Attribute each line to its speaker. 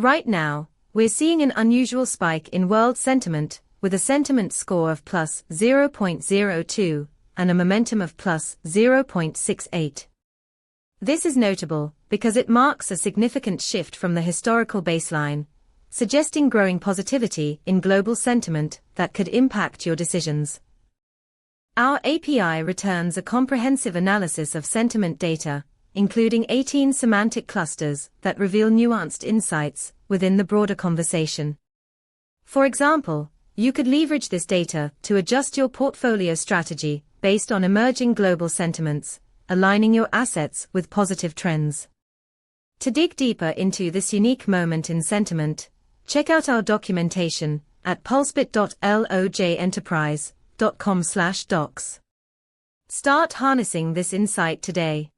Speaker 1: Right now, we're seeing an unusual spike in world sentiment, with a sentiment score of plus 0.02 and a momentum of plus 0.68. This is notable because it marks a significant shift from the historical baseline, suggesting growing positivity in global sentiment that could impact your decisions. Our API returns a comprehensive analysis of sentiment data, including 18 semantic clusters that reveal nuanced insights within the broader conversation. For example, you could leverage this data to adjust your portfolio strategy based on emerging global sentiments, aligning your assets with positive trends. To dig deeper into this unique moment in sentiment, check out our documentation at pulsebit.lojenterprise.com/docs. Start harnessing this insight today.